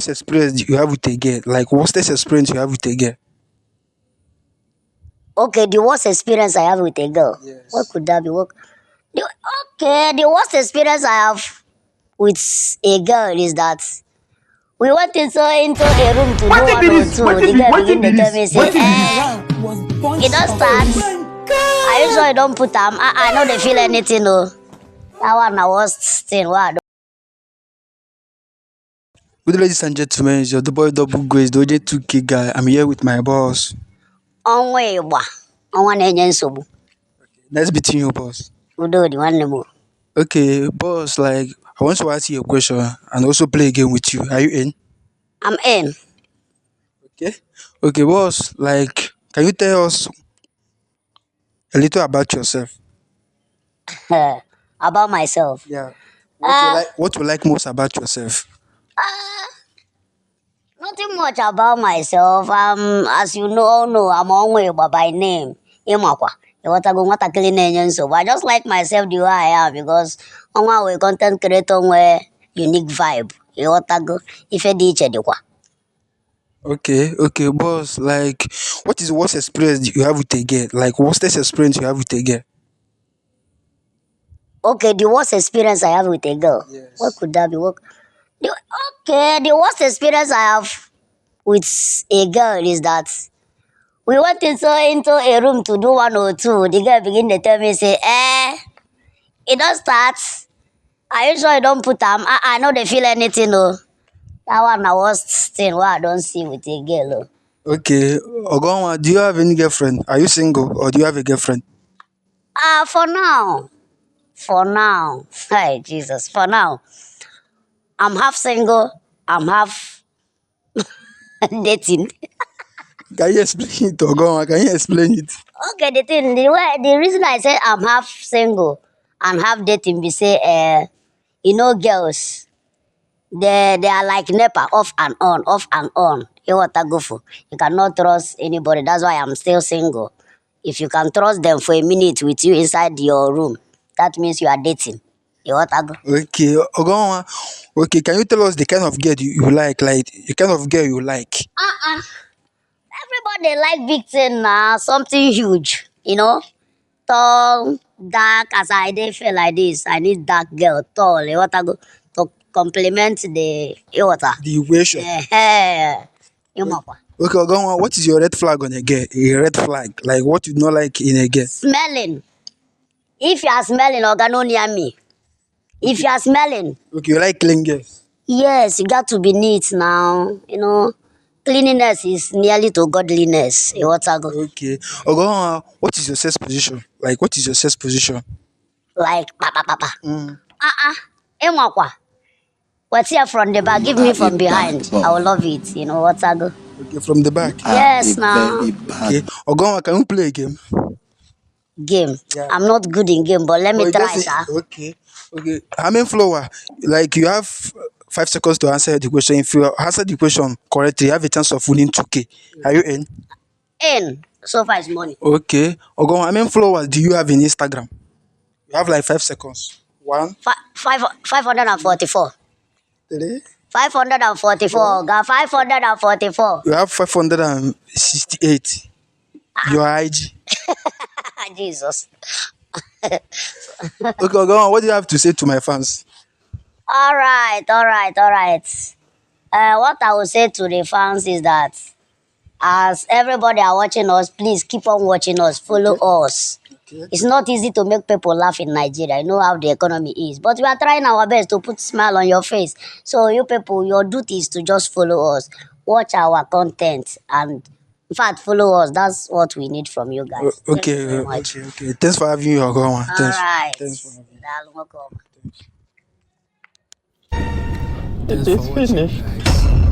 worst experience you have with a girl? Like worstest experience you have with a girl? Okay, the worst experience I have with a girl. What Yes. could that be? The, okay, the worst experience I have with a girl is that we went into a room to do one or two. The girl begin to tell me, say, it don't start. I usually don't put them. I know they feel anything, no. That one the worst thing. What? Good ladies and gentlemen, it's your the boy double grace, the OJ2K guy. I'm here with my boss. On way, wa. On one engine so. Nice meeting you, boss. Udo the one more. Okay, boss, like I want to ask you a question and also play a game with you. Are you in? I'm in. Okay. Okay, boss, like can you tell us a little about yourself? About myself. Yeah. Uh, What you like most about yourself? Nothing much about myself. As you know, I'm only by name. Imakwa. So I just like myself the way I am because I'm a content creator where unique vibe. If I did it, Okay, okay, boss, like what is the worst experience you have with a girl? Like worstest experience you have with a girl? okay, the worst experience I have with a girl. What Yes. could that be? The, okay, the worst experience I have with a girl is that we went into a room to do one or two. The girl begin to tell me, say, it don't start. I usually don't put them. I know they feel anything, no. That one the worst thing what I don't see with a girl. Oh. Okay, Ogonwa, do you have any girlfriend? Are you single or do you have a girlfriend? For now. For now. Hey, Jesus. For now. I'm half single. I'm half dating. Can you explain it, Ogonwa? Can you explain it? Okay, the reason I said I'm half single and half dating be say girls they are like NEPA off and on, off and on. You what I go for? You cannot trust anybody. That's why I'm still single. If you can trust them for a minute with you inside your room, that means you are dating. You what I go? Okay, Ogonwa. Okay, can you tell us the kind of girl you like the kind of girl you like? Uh-uh. Everybody like big thing now, something huge, tall, dark. As I dey feel like this, I need dark girl, tall. You what I go to complement the you what? The equation. Eh, you know what? Okay, Ogonwa, what is your red flag on a girl? A red flag, like what you don't like in a girl? Smelling. If you are smelling, organo near me. If you are smelling, Okay, you like clean girls. yes, you got to be neat now. Cleanliness is nearly to godliness. You what I go? Okay, Ogonwa, what is your sex position? Like, what is your sex position? Like papa papa. Mm. Emwakwa. What's here from the back? Give me from behind. I will love it. You know what I go? Okay, from the back. Yes, now. Okay, Ogonwa, can we play a game? Game. Yeah. I'm not good in game, but let me Oh, try, just sha. okay, okay. How many flower? Like you have 5 seconds to answer the question. If you answer the question correctly, you have a chance of winning 2K. Are you in? In. So far is money. Okay. Ogonwa, how many followers do you have in Instagram? You have like 5 seconds. One, 544. three. 544. Got 544. You have 568. Your IG. Jesus. Okay, Ogonwa, what do you have to say to my fans? All right, all right, all right. What I will say to the fans is that as everybody are watching us, please keep on watching us, follow us. Okay. It's not easy to make people laugh in Nigeria. I know how the economy is, but we are trying our best to put smile on your face. So you people, your duty is to just follow us, watch our content, and in fact, follow us. That's what we need from you guys. Thank you Okay, very much. okay. Thanks for having me, Ogonwa. All Thanks. right. Thanks for having me. Dal welcome. It is finished.